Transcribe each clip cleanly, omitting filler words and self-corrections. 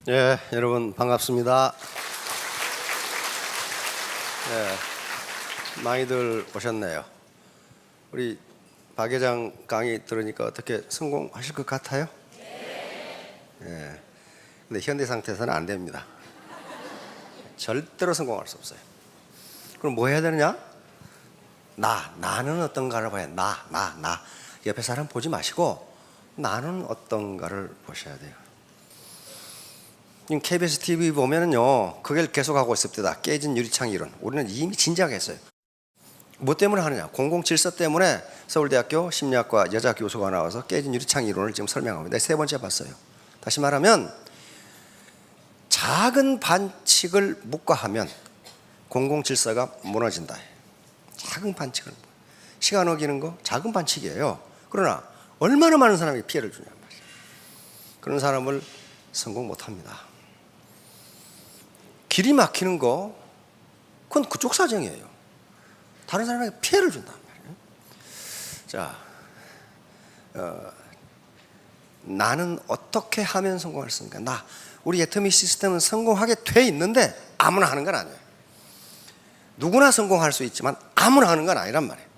예, 여러분 반갑습니다. 많이들 오셨네요. 우리 박 회장 강의 들으니까 어떻게 성공하실 것 같아요? 예. 근데 현대 상태에서는 안 됩니다. 절대로 성공할 수 없어요. 그럼 뭐 해야 되느냐? 나는 어떤가를 봐야 돼. 나. 옆에 사람 보지 마시고 나는 어떤가를 보셔야 돼요. 지금 KBS TV 보면은요, 그걸 계속하고 있습니다. 깨진 유리창 이론. 우리는 이미 진지하게 했어요. 뭐 때문에 하느냐? 공공질서 때문에 서울대학교 심리학과 여자 교수가 나와서 깨진 유리창 이론을 지금 설명합니다. 세 번째 봤어요. 다시 말하면 작은 반칙을 묵과하면 공공질서가 무너진다. 작은 반칙을, 시간 어기는 거 작은 반칙이에요. 그러나 얼마나 많은 사람이 피해를 주냐 말이에요. 그런 사람을 성공 못합니다. 길이 막히는 거 그건 그쪽 사정이에요. 다른 사람에게 피해를 준단 말이에요. 자, 나는 어떻게 하면 성공할 수 있는가? 우리 애터미 시스템은 성공하게 돼 있는데 아무나 하는 건 아니에요. 누구나 성공할 수 있지만 아무나 하는 건 아니란 말이에요.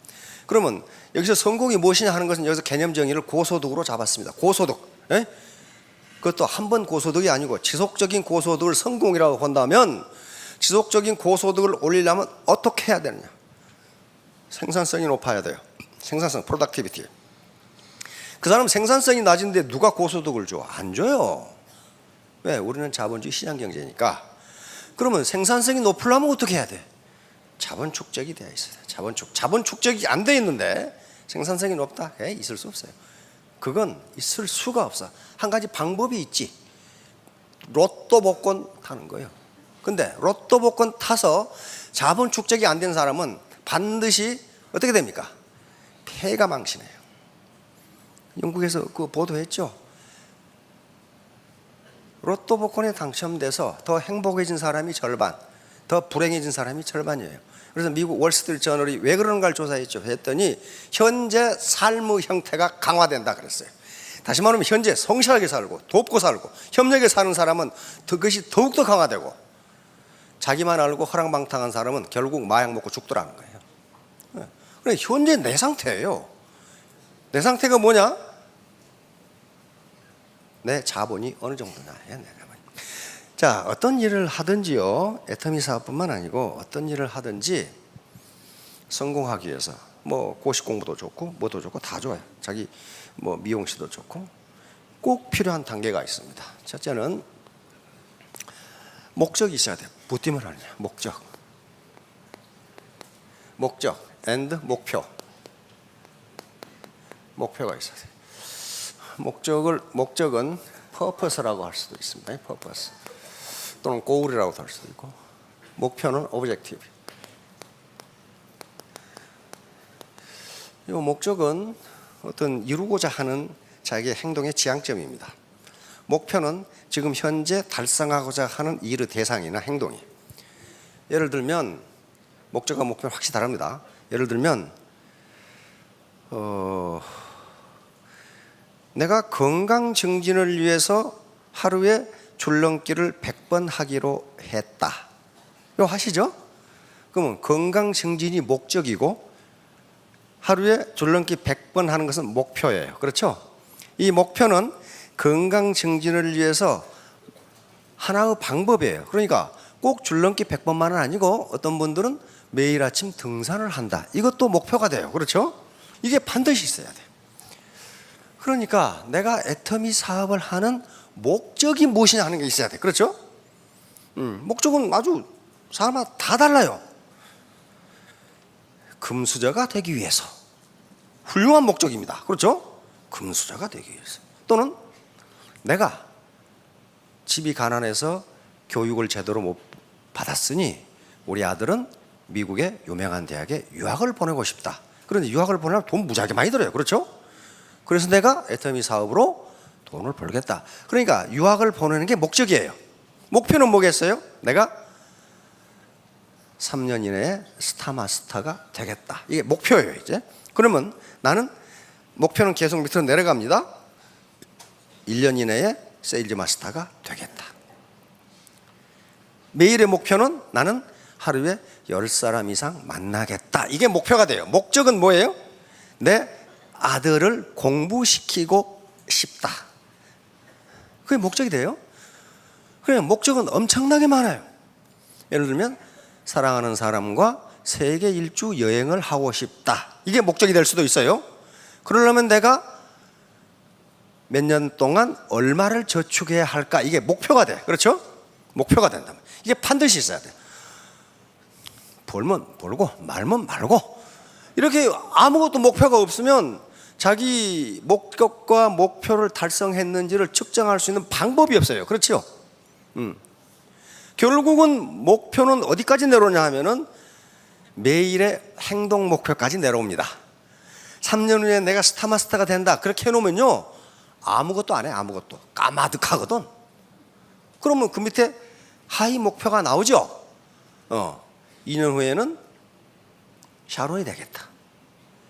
그러면 여기서 성공이 무엇이냐 하는 것은 여기서 개념 정의를 고소득으로 잡았습니다. 고소득. 예? 그것도 한 번 고소득이 아니고 지속적인 고소득을 성공이라고 본다면 지속적인 고소득을 올리려면 어떻게 해야 되느냐? 생산성이 높아야 돼요. 생산성, productivity. 그 사람 생산성이 낮은데 누가 고소득을 줘? 안 줘요. 왜? 우리는 자본주의 시장 경제니까. 그러면 생산성이 높으려면 어떻게 해야 돼? 자본 축적이 되어 있어야 돼. 자본 축적이 안 돼 있는데 생산성이 높다? 있을 수 없어요. 그건 있을 수가 없어. 한 가지 방법이 있지. 로또 복권 타는 거예요. 근데 로또 복권 타서 자본 축적이 안 된 사람은 반드시 어떻게 됩니까? 폐가 망신해요. 영국에서 그 보도했죠. 로또 복권에 당첨돼서 더 행복해진 사람이 절반, 더 불행해진 사람이 절반이에요. 그래서 미국 월스트리트 저널이 왜 그런가를 조사했죠. 했더니 현재 삶의 형태가 강화된다 그랬어요. 다시 말하면 현재 성실하게 살고 돕고 살고 협력에 사는 사람은 그것이 더욱더 강화되고, 자기만 알고 허랑방탕한 사람은 결국 마약 먹고 죽더라는 거예요. 그러니까 현재 내 상태예요. 내 상태가 뭐냐? 내 자본이 어느 정도냐. 자, 어떤 일을 하든지요, 애터미 사업뿐만 아니고 어떤 일을 하든지 성공하기 위해서 뭐 고시 공부도 좋고 뭐도 좋고 다 좋아요. 자기 뭐 미용실도 좋고 꼭 필요한 단계가 있습니다. 첫째는 목적이 있어야 돼요. 뭐 때문에 하느냐? 목적 and 목표가 있어야 돼요. 목적은 purpose라고 할 수도 있습니다. purpose 또는 goal이라고 할 수도 있고, 목표는 objective. 이 목적은 어떤 이루고자 하는 자기의 행동의 지향점입니다. 목표는 지금 현재 달성하고자 하는 일의 대상이나 행동이. 예를 들면 목적과 목표는 확실히 다릅니다. 예를 들면 내가 건강 증진을 위해서 하루에 줄넘기를 100번 하기로 했다. 이거 하시죠? 그러면 건강 증진이 목적이고 하루에 줄넘기 100번 하는 것은 목표예요. 그렇죠? 이 목표는 건강 증진을 위해서 하나의 방법이에요. 그러니까 꼭 줄넘기 100번만은 아니고 어떤 분들은 매일 아침 등산을 한다. 이것도 목표가 돼요. 그렇죠? 이게 반드시 있어야 돼요. 그러니까 내가 애터미 사업을 하는 목적이 무엇이냐 하는 게 있어야 돼. 그렇죠? 목적은 아주 사람마다 다 달라요. 금수저가 되기 위해서. 훌륭한 목적입니다. 그렇죠? 금수저가 되기 위해서. 또는 내가 집이 가난해서 교육을 제대로 못 받았으니 우리 아들은 미국의 유명한 대학에 유학을 보내고 싶다. 그런데 유학을 보내면 돈 무지하게 많이 들어요. 그렇죠? 그래서 내가 애터미 사업으로 돈을 벌겠다. 그러니까 유학을 보내는 게 목적이에요. 목표는 뭐겠어요? 내가 3년 이내에 스타마스터가 되겠다. 이게 목표예요. 이제 그러면 나는 목표는 계속 밑으로 내려갑니다. 1년 이내에 세일즈 마스터가 되겠다. 매일의 목표는 나는 하루에 10사람 이상 만나겠다. 이게 목표가 돼요. 목적은 뭐예요? 내 아들을 공부시키고 싶다. 그게 목적이 돼요. 그래, 목적은 엄청나게 많아요. 예를 들면 사랑하는 사람과 세계 일주 여행을 하고 싶다. 이게 목적이 될 수도 있어요. 그러려면 내가 몇 년 동안 얼마를 저축해야 할까? 이게 목표가 돼. 그렇죠? 목표가 된다면 이게 반드시 있어야 돼. 벌면 벌고 말면 말고, 이렇게 아무것도 목표가 없으면 자기 목적과 목표를 달성했는지를 측정할 수 있는 방법이 없어요. 그렇죠? 결국은 목표는 어디까지 내려오냐 하면은 매일의 행동 목표까지 내려옵니다. 3년 후에 내가 스타마스터가 된다, 그렇게 해놓으면요 아무것도 안 해. 아무것도 까마득하거든. 그러면 그 밑에 하이 목표가 나오죠. 2년 후에는 샤론이 되겠다.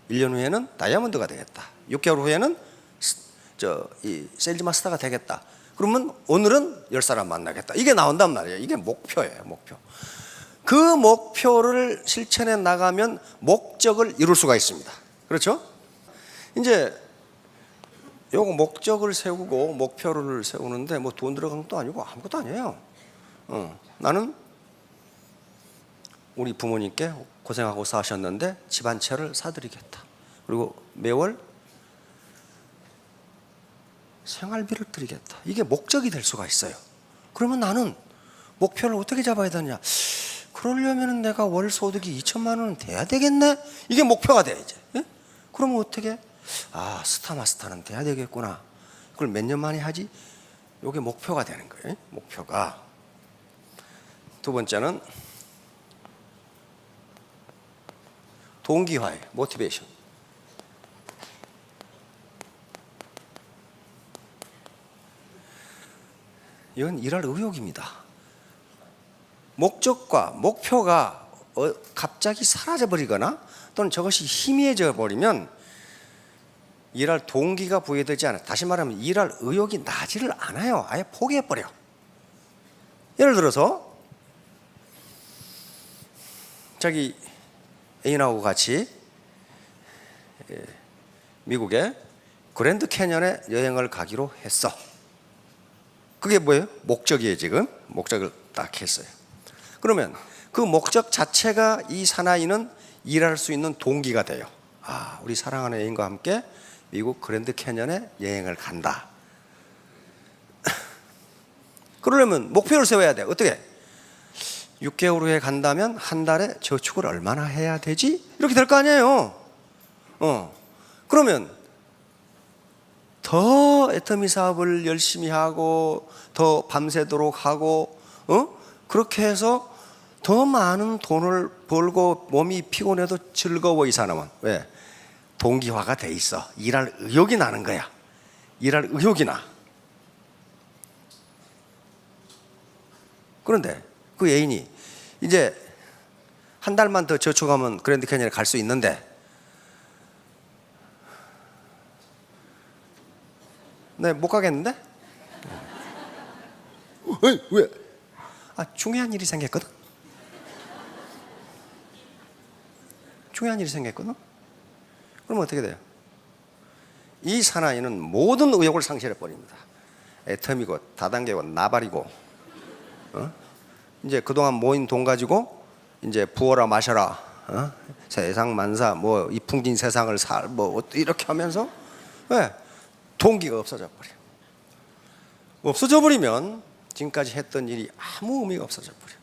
1년 후에는 다이아몬드가 되겠다. 6개월 후에는 이 세일즈 마스터가 되겠다. 그러면 오늘은 10사람 만나겠다. 이게 나온단 말이에요. 이게 목표예요. 목표. 그 목표를 실천해 나가면 목적을 이룰 수가 있습니다. 그렇죠? 이제 요거 목적을 세우고 목표를 세우는데 뭐 돈 들어간 것도 아니고 아무것도 아니에요. 나는 우리 부모님께 고생하고 사셨는데 집 한 채를 사드리겠다. 그리고 매월 생활비를 드리겠다. 이게 목적이 될 수가 있어요. 그러면 나는 목표를 어떻게 잡아야 되느냐? 그러려면 내가 월 소득이 2천만 원은 돼야 되겠네? 이게 목표가 돼, 이제. 예? 그러면 어떻게? 스타마스터는 돼야 되겠구나. 그걸 몇 년 만에 하지? 이게 목표가 되는 거예요. 목표가. 두 번째는 동기화예요. 모티베이션. 이건 일할 의욕입니다. 목적과 목표가 갑자기 사라져버리거나 또는 저것이 희미해져 버리면 일할 동기가 부여되지 않아요. 다시 말하면 일할 의욕이 나지를 않아요. 아예 포기해버려. 예를 들어서 자기 애인하고 같이 미국의 그랜드 캐년에 여행을 가기로 했어. 그게 뭐예요? 목적이에요. 지금 목적을 딱 했어요. 그러면 그 목적 자체가 이 사나이는 일할 수 있는 동기가 돼요. 우리 사랑하는 애인과 함께 미국 그랜드 캐년에 여행을 간다. 그러려면 목표를 세워야 돼. 어떻게? 6개월 후에 간다면 한 달에 저축을 얼마나 해야 되지? 이렇게 될 거 아니에요. 그러면 더 애터미 사업을 열심히 하고 더 밤새도록 하고 그렇게 해서 더 많은 돈을 벌고 몸이 피곤해도 즐거워. 이 사람은 왜? 동기화가 돼 있어. 일할 의욕이 나는 거야. 일할 의욕이 나. 그런데 그 애인이 이제 한 달만 더 저축하면 그랜드 캐니언에 갈 수 있는데 네, 못 가겠는데? 왜? 중요한 일이 생겼거든. 중요한 일이 생겼거든. 그러면 어떻게 돼요? 이 사나이는 모든 의욕을 상실해 버립니다. 애터미고 다단계고 나발이고, 이제 그동안 모인 돈 가지고 이제 부어라 마셔라, 세상 만사 뭐 이 풍진 세상을 뭐 이렇게 하면서 왜? 동기가 없어져 버려. 없어져 버리면 지금까지 했던 일이 아무 의미가 없어져 버려.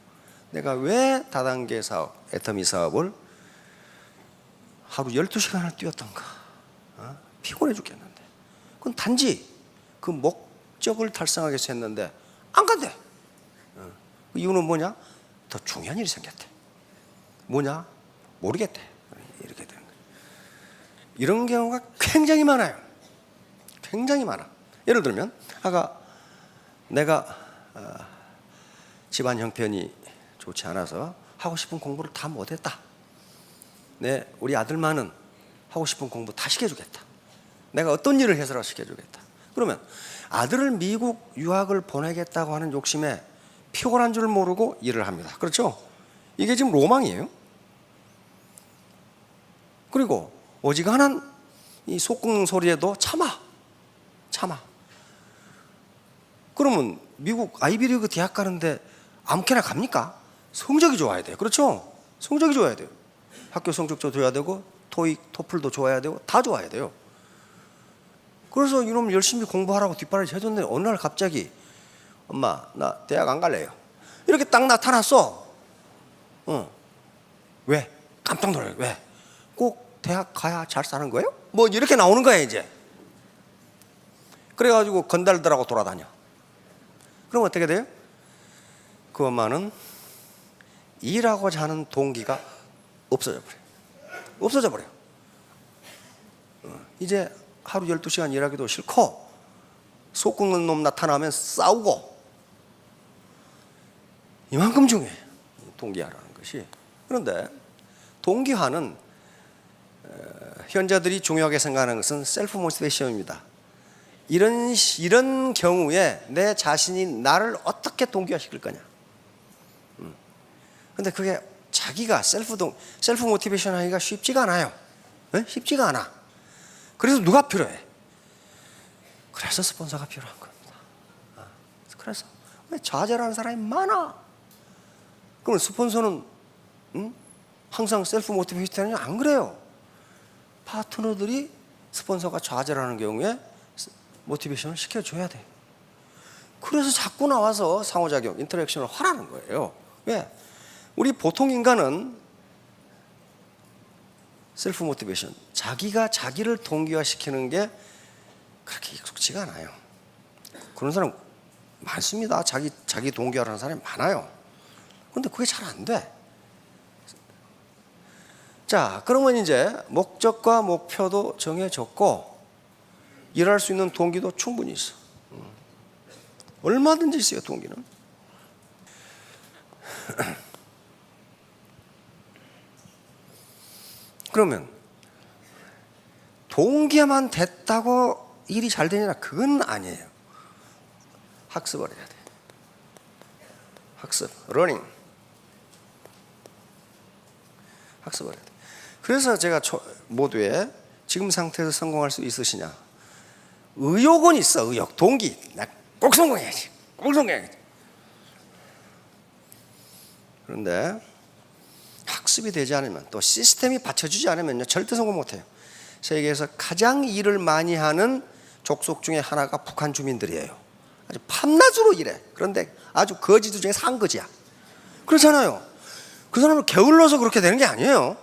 내가 왜 다단계 사업, 애터미 사업을 하루 12시간을 뛰었던가? 피곤해 죽겠는데. 그건 단지 그 목적을 달성하기 위해서 했는데 안 간대. 그 이유는 뭐냐? 더 중요한 일이 생겼대. 뭐냐? 모르겠대. 이렇게 되는 거예요. 이런 경우가 굉장히 많아요. 굉장히 많아. 예를 들면 아까 내가 집안 형편이 좋지 않아서 하고 싶은 공부를 다 못했다. 우리 아들만은 하고 싶은 공부 다 시켜주겠다. 내가 어떤 일을 해서라도 시켜주겠다. 그러면 아들을 미국 유학을 보내겠다고 하는 욕심에 피곤한 줄 모르고 일을 합니다. 그렇죠? 이게 지금 로망이에요. 그리고 어지간한 이 속 끓는 소리에도 참아. 그러면 미국 아이비리그 대학 가는데 아무렇게나 갑니까? 성적이 좋아야 돼요. 그렇죠? 성적이 좋아야 돼요. 학교 성적도 좋아야 되고 토익, 토플도 좋아야 되고 다 좋아야 돼요. 그래서 이놈 열심히 공부하라고 뒷바라지 해줬는데 어느 날 갑자기 엄마 나 대학 안 갈래요. 이렇게 딱 나타났어. 왜? 깜짝 놀라요. 왜? 꼭 대학 가야 잘 사는 거예요? 뭐 이렇게 나오는 거야 이제. 그래가지고 건달들하고 돌아다녀. 그럼 어떻게 돼요? 그 엄마는 일하고자 하는 동기가 없어져 버려요. 이제 하루 12시간 일하기도 싫고 속 끓는 놈 나타나면 싸우고 이만큼 중요해요. 동기화라는 것이. 그런데 동기화는 현자들이 중요하게 생각하는 것은 셀프 모티베이션입니다. 이런 경우에 내 자신이 나를 어떻게 동기화시킬 거냐. 근데 그게 자기가 셀프 모티베이션 하기가 쉽지가 않아요. 네? 쉽지가 않아. 그래서 누가 필요해? 그래서 스폰서가 필요한 겁니다. 그래서 왜 좌절하는 사람이 많아? 그러면 스폰서는 항상 셀프 모티베이션 하느냐? 안 그래요. 파트너들이 스폰서가 좌절하는 경우에 모티베이션을 시켜줘야 돼. 그래서 자꾸 나와서 상호작용, 인터랙션을 하라는 거예요. 왜? 우리 보통 인간은 셀프 모티베이션, 자기가 자기를 동기화시키는 게 그렇게 익숙지가 않아요. 그런 사람 많습니다. 자기 동기화하는 사람이 많아요. 그런데 그게 잘 안 돼. 자, 그러면 이제 목적과 목표도 정해졌고 일할 수 있는 동기도 충분히 있어. 얼마든지 있어요, 동기는. 그러면 동기만 됐다고 일이 잘 되냐? 그건 아니에요. 학습을 해야 돼. 학습, 러닝. 학습을 해야 돼. 그래서 제가 모두에 지금 상태에서 성공할 수 있으시냐? 의욕은 있어, 의욕, 동기. 나 꼭 성공해야지. 꼭 성공해야지. 그런데 학습이 되지 않으면, 또 시스템이 받쳐주지 않으면요, 절대 성공 못해요. 세계에서 가장 일을 많이 하는 족속 중에 하나가 북한 주민들이에요. 아주 밤낮으로 일해. 그런데 아주 거지들 중에 상거지야. 그렇잖아요. 그 사람을 게을러서 그렇게 되는 게 아니에요.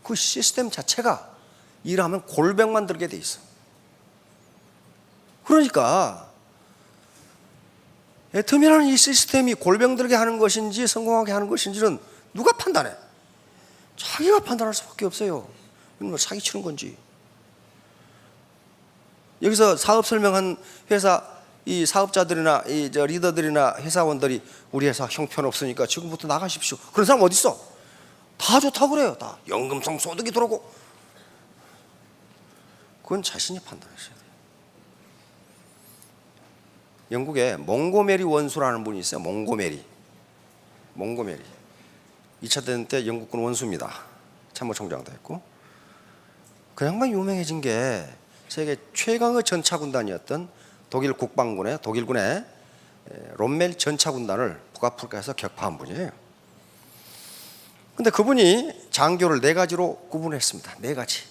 그 시스템 자체가 일하면 골병만 들게 돼 있어. 그러니까 애터미라는 이 시스템이 골병 들게 하는 것인지 성공하게 하는 것인지는 누가 판단해? 자기가 판단할 수밖에 없어요. 이건 뭐 사기치는 건지. 여기서 사업 설명한 회사 이 사업자들이나 리더들이나 회사원들이 우리 회사 형편없으니까 지금부터 나가십시오. 그런 사람 어디 있어? 다 좋다고 그래요. 다 연금성 소득이 들어오고. 그건 자신이 판단하셔야 돼요. 영국에 몽고메리 원수라는 분이 있어요. 몽고메리 2차 대전 때 영국군 원수입니다. 참모총장도 했고. 그 양반 유명해진 게 세계 최강의 전차군단이었던 독일군의 롬멜 전차군단을 북아프리카에서 격파한 분이에요. 근데 그분이 장교를 4가지로 구분했습니다. 4가지.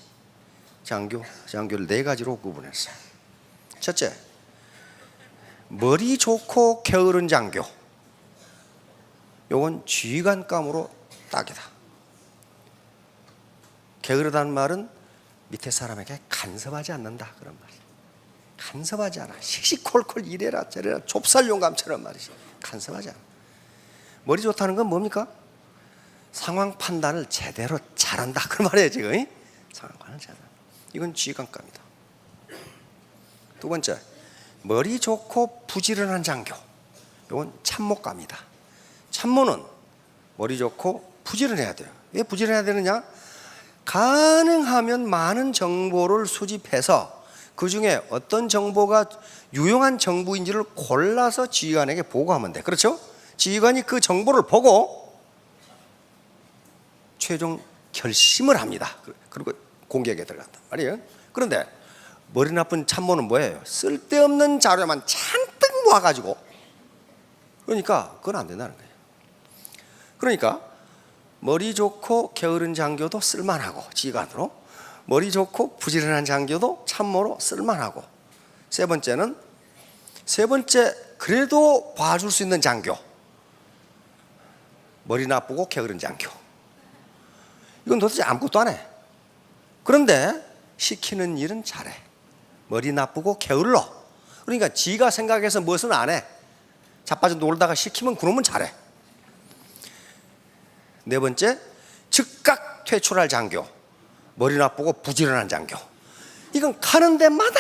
장교를 4가지로 구분했어요. 첫째, 머리 좋고 게으른 장교. 요건 지휘관감으로 딱이다. 게으르다는 말은 밑에 사람에게 간섭하지 않는다, 그런 말이에요. 간섭하지 않아. 씩씩콜콜 이래라 저래라 좁쌀용감처럼 말이지. 간섭하지 않아. 머리 좋다는 건 뭡니까? 상황 판단을 제대로 잘한다, 그런 말이에요 지금. 상황 판단을 잘한다. 이건 지휘관감이다. 두 번째, 머리 좋고 부지런한 장교. 이건 참모감이다. 참모는 머리 좋고 부지런해야 돼요. 왜 부지런해야 되느냐? 가능하면 많은 정보를 수집해서 그 중에 어떤 정보가 유용한 정보인지를 골라서 지휘관에게 보고하면 돼. 그렇죠? 지휘관이 그 정보를 보고 최종 결심을 합니다. 그리고 공격에 들어간단 말이에요. 그런데 머리 나쁜 참모는 뭐예요? 쓸데없는 자료만 잔뜩 모아가지고, 그러니까 그건 안 된다는 거예요. 그러니까 머리 좋고 게으른 장교도 쓸만하고 지휘관으로, 머리 좋고 부지런한 장교도 참모로 쓸만하고, 세 번째 그래도 봐줄 수 있는 장교, 머리 나쁘고 게으른 장교. 이건 도대체 아무것도 안 해. 그런데 시키는 일은 잘해. 머리 나쁘고 게을러. 그러니까 지가 생각해서 무엇은 안 해. 자빠져 놀다가 시키면 그놈은 잘해. 네 번째, 즉각 퇴출할 장교, 머리 나쁘고 부지런한 장교. 이건 가는 데마다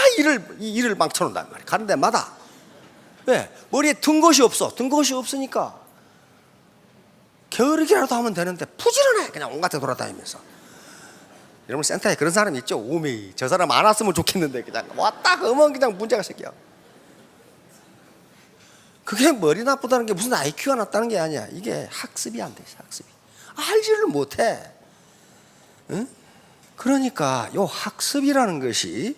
일을 망쳐놓는단 말이에요. 가는 데마다. 왜? 머리에 든 것이 없어. 든 것이 없으니까 게으르기라도 하면 되는데 부지런해. 그냥 온갖 데 돌아다니면서. 여러분 센터에 그런 사람 있죠? 오메, 저 사람 안 왔으면 좋겠는데 그냥 왔다 그러면 그냥 문제가 생겨. 그게 머리 나쁘다는 게 무슨 IQ가 낮다는 게 아니야. 이게 학습이 안 돼. 학습이 알지를 못해. 응? 그러니까 요 학습이라는 것이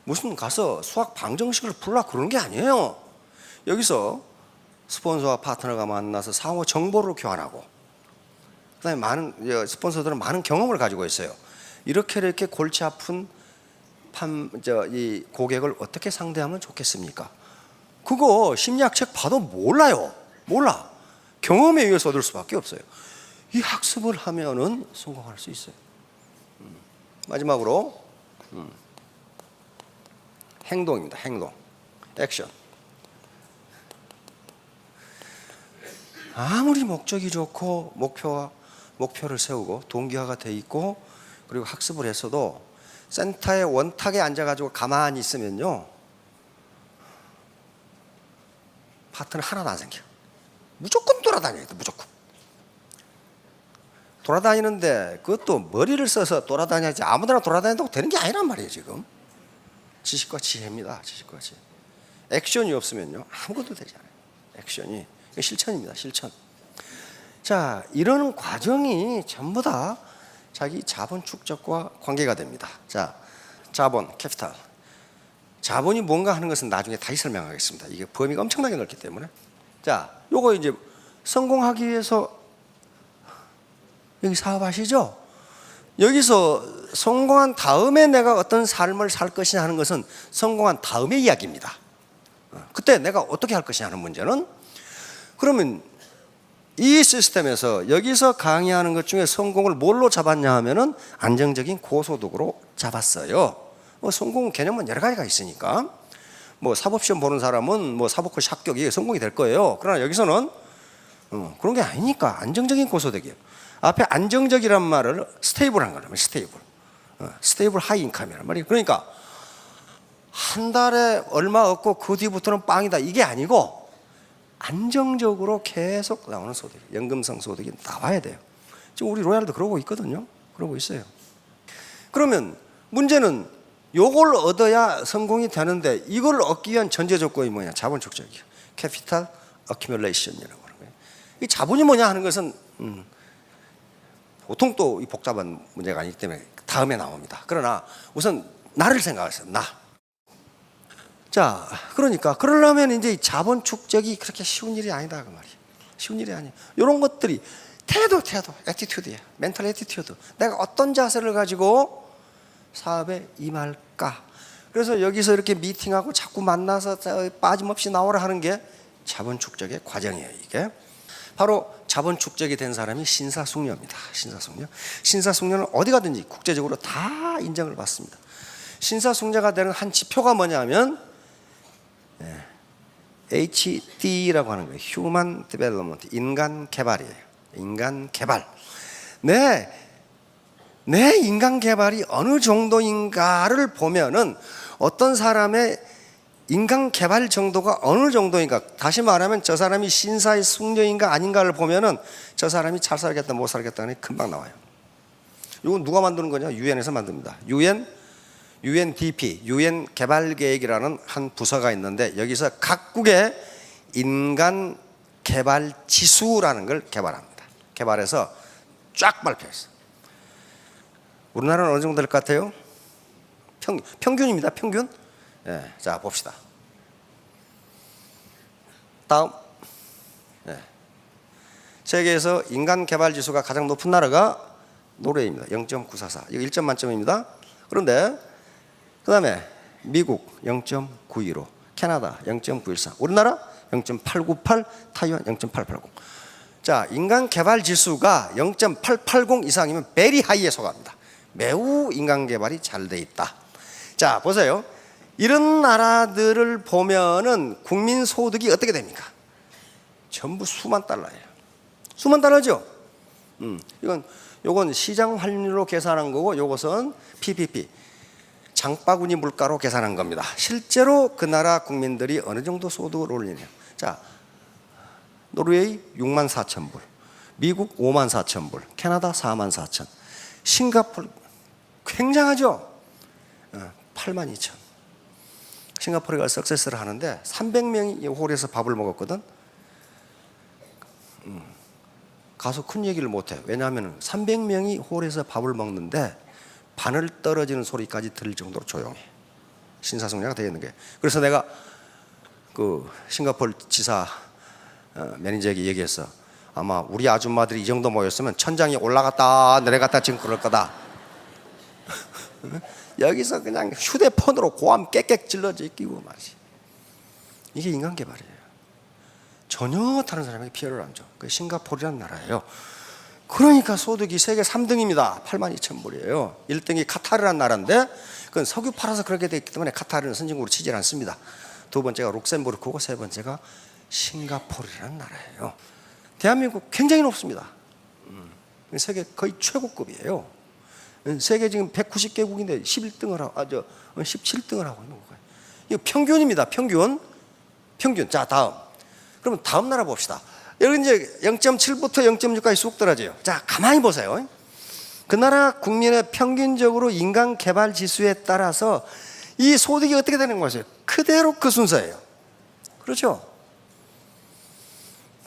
무슨 가서 수학 방정식을 풀라 그런 게 아니에요. 여기서 스폰서와 파트너가 만나서 상호 정보를 교환하고, 그다음에 많은 스폰서들은 많은 경험을 가지고 있어요. 이렇게 골치 아픈 이 고객을 어떻게 상대하면 좋겠습니까? 그거 심리학책 봐도 몰라요. 몰라. 경험에 의해서 얻을 수밖에 없어요. 이 학습을 하면은 성공할 수 있어요. 마지막으로 행동입니다. 행동, 액션. 아무리 목적이 좋고 목표를 세우고 동기화가 돼 있고 그리고 학습을 했어도 센터의 원탁에 앉아가지고 가만히 있으면요, 파트너 하나도 안 생겨. 무조건 돌아다녀야 돼. 무조건 돌아다니는데 그것도 머리를 써서 돌아다녀야지 아무데나 돌아다닌다고 되는 게 아니란 말이에요. 지금 지식과 지혜입니다. 지식과 지혜. 액션이 없으면요 아무것도 되지 않아요. 액션이 실천입니다. 실천. 자, 이런 과정이 전부 다 자기 자본 축적과 관계가 됩니다. 자, 자본, 캐피탈. 자본이 뭔가 하는 것은 나중에 다시 설명하겠습니다. 이게 범위가 엄청나게 넓기 때문에. 자, 요거 이제 성공하기 위해서 여기 사업하시죠? 여기서 성공한 다음에 내가 어떤 삶을 살 것이냐 하는 것은 성공한 다음의 이야기입니다. 그때 내가 어떻게 할 것이냐 하는 문제는, 그러면 이 시스템에서 여기서 강의하는 것 중에 성공을 뭘로 잡았냐 하면은 안정적인 고소득으로 잡았어요. 성공 개념은 여러 가지가 있으니까 사법시험 보는 사람은 사법고시 합격이 성공이 될 거예요. 그러나 여기서는 그런 게 아니니까 안정적인 고소득이에요. 앞에 안정적이란 말을 스테이블한 거예요. 스테이블 하이 인컴이란 말이에요. 그러니까 한 달에 얼마 얻고 그 뒤부터는 빵이다 이게 아니고 안정적으로 계속 나오는 소득, 연금성 소득이 나와야 돼요. 지금 우리 로얄도 그러고 있거든요. 그러고 있어요. 그러면 문제는 요걸 얻어야 성공이 되는데 이걸 얻기 위한 전제 조건이 뭐냐? 자본 축적이에요. 캐피탈 어큐뮬레이션이라고 하는 거예요. 이 자본이 뭐냐 하는 것은 보통 또 이 복잡한 문제가 아니기 때문에 다음에 나옵니다. 그러나 우선 나를 생각하세요. 나. 자, 그러니까 그러려면 이제 자본 축적이 그렇게 쉬운 일이 아니다 그 말이에요. 쉬운 일이 아니에요. 이런 것들이 태도, 애티튜드예요. 멘탈 애티튜드. 내가 어떤 자세를 가지고 사업에 임할까? 그래서 여기서 이렇게 미팅하고 자꾸 만나서 빠짐없이 나오라 하는 게 자본 축적의 과정이에요. 이게 바로 자본 축적이 된 사람이 신사숙녀입니다. 신사숙녀는 어디 가든지 국제적으로 다 인정을 받습니다. 신사숙녀가 되는 한 지표가 뭐냐면 HD라고 하는 거예요. Human Development, 인간 개발이에요. 인간 개발. 내 인간 개발이 어느 정도인가를 보면은 어떤 사람의 인간 개발 정도가 어느 정도인가, 다시 말하면 저 사람이 신사의 숙녀인가 아닌가를 보면은 저 사람이 잘 살겠다 못 살겠다는 게 금방 나와요. 이건 누가 만드는 거냐? 유엔에서 만듭니다. UNDP, UN 개발 계획이라는 한 부서가 있는데 여기서 각국의 인간 개발 지수라는 걸 개발합니다. 개발해서 쫙 발표했어요. 우리나라는 어느 정도 될 것 같아요? 평균입니다. 평균. 네, 자 봅시다. 다음. 네. 세계에서 인간 개발 지수가 가장 높은 나라가 노르웨이입니다. 0.944. 이거 1점 만점입니다. 그런데 그 다음에 미국 0.915, 캐나다 0.914, 우리나라 0.898, 타이완 0.880. 자, 인간 개발 지수가 0.880 이상이면 베리 하이에 속합니다. 매우 인간 개발이 잘 돼 있다. 자, 보세요. 이런 나라들을 보면은 국민 소득이 어떻게 됩니까? 전부 수만 달러예요. 수만 달러죠. 요건 시장 환율로 계산한 거고, 요것은 PPP, 장바구니 물가로 계산한 겁니다. 실제로 그 나라 국민들이 어느 정도 소득을 올리냐. 자, 노르웨이 6만 4천 불, 미국 5만 4천 불, 캐나다 4만 4천, 싱가포르 굉장하죠. 8만 2천. 싱가포르가 석세스를 하는데 300명이 홀에서 밥을 먹었거든. 가서 큰 얘기를 못해. 왜냐하면 300명이 홀에서 밥을 먹는데 바늘 떨어지는 소리까지 들릴 정도로 조용해. 신사숙녀가 되어 있는 게. 그래서 내가 그 싱가포르 지사 매니저에게 얘기했어. 아마 우리 아줌마들이 이 정도 모였으면 천장이 올라갔다 내려갔다 지금 그럴 거다. 여기서 그냥 휴대폰으로 고함 깨깨 질러져 있기고 말이지. 이게 인간 개발이에요. 전혀 다른 사람에게 피해를 안 줘. 그 싱가포르라는 나라예요. 그러니까 소득이 세계 3등입니다. 8만 2천 불이에요. 1등이 카타르라는 나라인데 그건 석유 팔아서 그렇게 되어 있기 때문에 카타르는 선진국으로 치질 않습니다. 두 번째가 룩셈부르크고 세 번째가 싱가포르라는 나라예요. 대한민국 굉장히 높습니다. 세계 거의 최고급이에요. 세계 지금 190개국인데 11등을 하고 17등을 하고 있는 거예요. 이거 평균입니다. 평균. 자, 다음. 그러면 다음 나라 봅시다. 여기 이제 0.7부터 0.6까지 쑥 떨어져요. 자, 가만히 보세요. 그 나라 국민의 평균적으로 인간 개발 지수에 따라서 이 소득이 어떻게 되는 거죠? 그대로 그 순서예요. 그렇죠?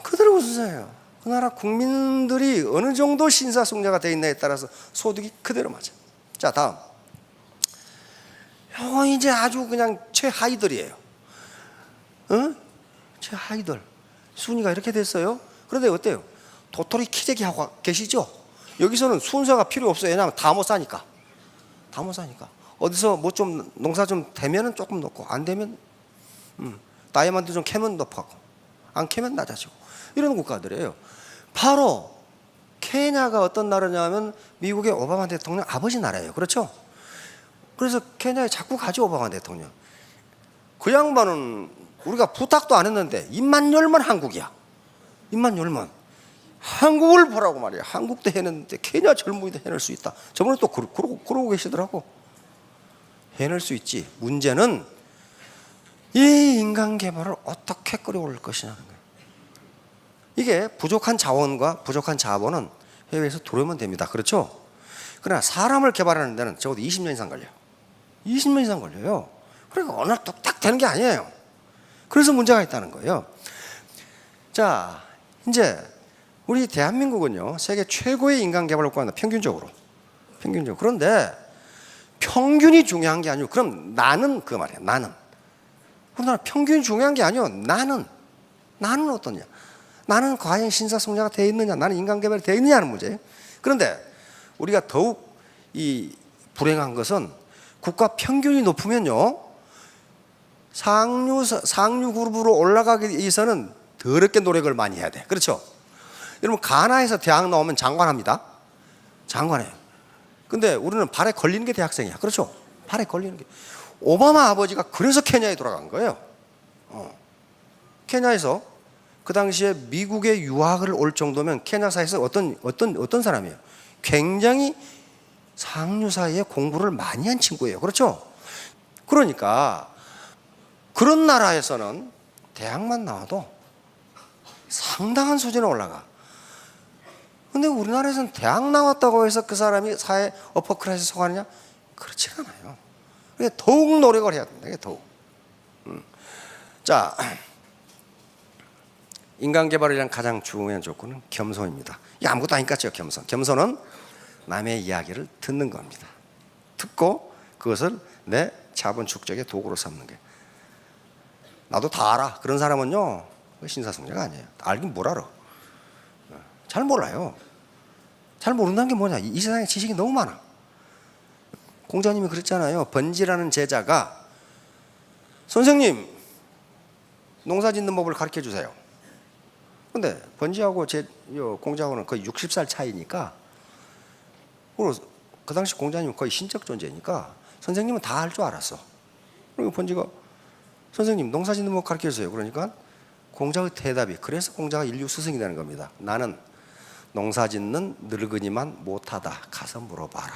그대로 그 순서예요. 그 나라 국민들이 어느 정도 신사숙녀가 되어 있냐에 따라서 소득이 그대로 맞아요. 자, 다음. 요거 이제 아주 그냥 최하위들이에요. 최하위들. 순위가 이렇게 됐어요. 그런데 어때요? 도토리 키재기 하고 계시죠? 여기서는 순서가 필요 없어요. 왜냐하면 다 못 사니까. 다 못 사니까. 어디서 뭐 좀 농사 좀 되면은 조금 높고 안 되면 다이아몬드 좀 캐면 높아고 안 캐면 낮아지고 이런 국가들이에요. 바로 케냐가 어떤 나라냐면 미국의 오바마 대통령 아버지 나라예요. 그렇죠? 그래서 케냐에 자꾸 가죠. 오바마 대통령. 그 양반은 우리가 부탁도 안 했는데 입만 열면 한국이야. 입만 열면 한국을 보라고 말이야. 한국도 해냈는데 케냐 젊은이도 해낼 수 있다. 저번에 또 그러고 계시더라고. 해낼 수 있지. 문제는 이 인간 개발을 어떻게 끌어올릴 것이냐는 거예요. 이게 부족한 자원과 부족한 자본은 해외에서 들어오면 됩니다. 그렇죠? 그러나 사람을 개발하는 데는 적어도 20년 이상 걸려요. 20년 이상 걸려요. 그러니까 어느 날 뚝딱 되는 게 아니에요. 그래서 문제가 있다는 거예요. 자, 이제 우리 대한민국은요 세계 최고의 인간 개발을 구한다. 평균적으로. 그런데 평균이 중요한 게 아니고 그럼 나는 그 말이야. 나는. 우리나라 평균이 중요한 게 아니요. 나는 어떠냐? 나는 과연 신사숙녀가 되어 있느냐? 나는 인간 개발이 되어 있느냐는 문제예요. 그런데 우리가 더욱 이 불행한 것은 국가 평균이 높으면요 상류 그룹으로 올라가기 위해서는 더럽게 노력을 많이 해야 돼. 그렇죠? 여러분 가나에서 대학 나오면 장관합니다. 장관해요. 근데 우리는 발에 걸리는 게 대학생이야. 그렇죠? 발에 걸리는 게. 오바마 아버지가 그래서 케냐에 돌아간 거예요. 케냐에서 그 당시에 미국에 유학을 올 정도면 케냐사에서 어떤 사람이에요? 굉장히 상류 사이에 공부를 많이 한 친구예요. 그렇죠? 그러니까 그런 나라에서는 대학만 나와도 상당한 수준에 올라가. 근데 우리나라에서는 대학 나왔다고 해서 그 사람이 사회 어퍼클래스에 속하느냐? 그렇지 않아요. 그러니까 더욱 노력을 해야 된다. 더욱. 자, 인간 개발을 위한 가장 중요한 조건은 겸손입니다. 이게 아무것도 아니까 겸손. 겸손은 남의 이야기를 듣는 겁니다. 듣고 그것을 내 자본 축적의 도구로 삼는 게. 나도 다 알아. 그런 사람은요 신사숙녀가 아니에요. 알긴 뭘 알아. 잘 몰라요. 잘 모른다는 게 뭐냐. 이 세상에 지식이 너무 많아. 공자님이 그랬잖아요. 번지라는 제자가 선생님 농사 짓는 법을 가르쳐 주세요. 근데 번지하고 공자하고는 거의 60살 차이니까, 그 당시 공자님은 거의 신적 존재니까 선생님은 다 할 줄 알았어. 그리고 번지가 선생님 농사 짓는 법 가르쳐 주세요. 그러니까 공자의 대답이, 그래서 공자가 인류 스승이 되는 겁니다. 나는 농사 짓는 늙은이만 못하다. 가서 물어봐라.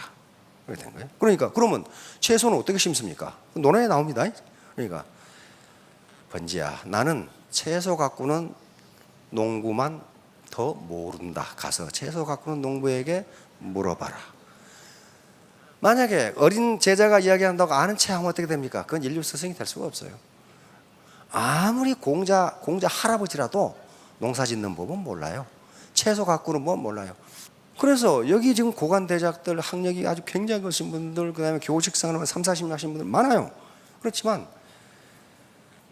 그렇게 된 거예요. 그러니까 그러면 채소는 어떻게 심습니까? 논어에 나옵니다. 그러니까 번지야, 나는 채소 갖고는 농부만 더 모른다. 가서 채소 갖고는 농부에게 물어봐라. 만약에 어린 제자가 이야기한다고 아는 체 하면 어떻게 됩니까? 그건 인류 스승이 될 수가 없어요. 아무리 공자 할아버지라도 농사 짓는 법은 몰라요. 채소 갖고는 뭐 몰라요. 그래서 여기 지금 고관대작들, 학력이 아주 굉장히 크신 분들, 그 다음에 교직생활 3, 40년 하신 분들 많아요. 그렇지만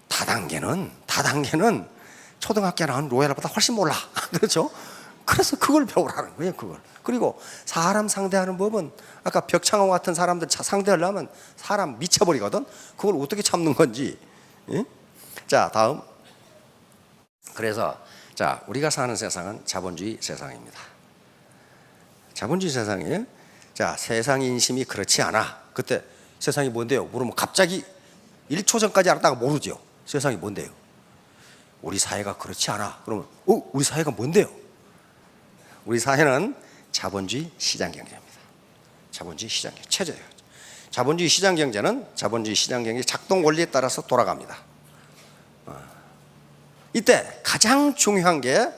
다단계는 초등학교 나온 로얄보다 훨씬 몰라. 그렇죠? 그래서 그걸 배우라는 거예요. 그걸. 그리고 사람 상대하는 법은, 아까 벽창호 같은 사람들 상대하려면 사람 미쳐버리거든. 그걸 어떻게 참는 건지. 예? 자, 다음. 그래서 자, 우리가 사는 세상은 자본주의 세상입니다. 자본주의 세상이에요. 자, 세상 인심이 그렇지 않아. 그때 세상이 뭔데요? 물으면 갑자기 1초 전까지 알았다가 모르죠. 세상이 뭔데요? 우리 사회가 그렇지 않아. 그러면 우리 사회가 뭔데요? 우리 사회는 자본주의 시장 경제입니다. 자본주의 시장 경제 체제예요. 자본주의 시장 경제는 자본주의 시장 경제 작동 원리에 따라서 돌아갑니다. 이때 가장 중요한 게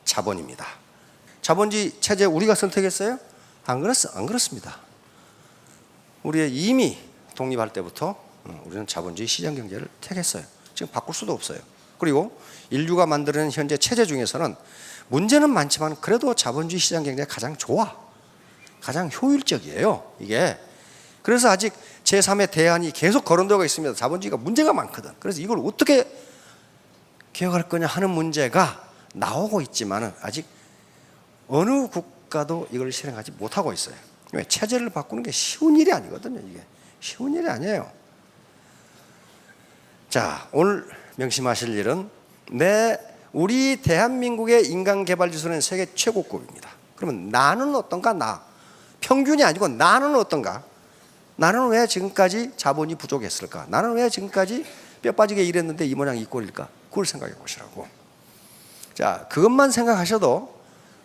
자본입니다. 자본주의 체제 우리가 선택했어요? 안 그렇습니다. 우리의 이미 독립할 때부터 우리는 자본주의 시장 경제를 택했어요. 지금 바꿀 수도 없어요. 그리고 인류가 만드는 현재 체제 중에서는 문제는 많지만 그래도 자본주의 시장 경제가 가장 좋아. 가장 효율적이에요. 이게. 그래서 아직 제3의 대안이 계속 거론되고 있습니다. 자본주의가 문제가 많거든. 그래서 이걸 어떻게 개혁할 거냐 하는 문제가 나오고 있지만 아직 어느 국가도 이걸 실행하지 못하고 있어요. 왜? 체제를 바꾸는 게 쉬운 일이 아니거든요. 이게 쉬운 일이 아니에요. 자, 오늘 명심하실 일은 우리 대한민국의 인간개발지수는 세계 최고급입니다. 그러면 나는 어떤가? 나 평균이 아니고 나는 어떤가? 나는 왜 지금까지 자본이 부족했을까? 나는 왜 지금까지 뼈 빠지게 일했는데 이 모양 이 꼴일까? 그걸 생각해 보시라고. 자, 그것만 생각하셔도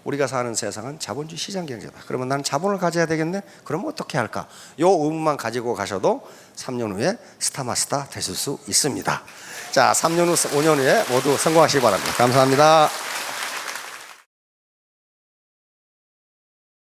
우리가 사는 세상은 자본주의 시장 경제다. 그러면 나는 자본을 가져야 되겠네? 그럼 어떻게 할까? 요 의문만 가지고 가셔도 3년 후에 스타마스타 되실 수 있습니다. 자, 3년 후, 5년 후에 모두 성공하시기 바랍니다. 감사합니다.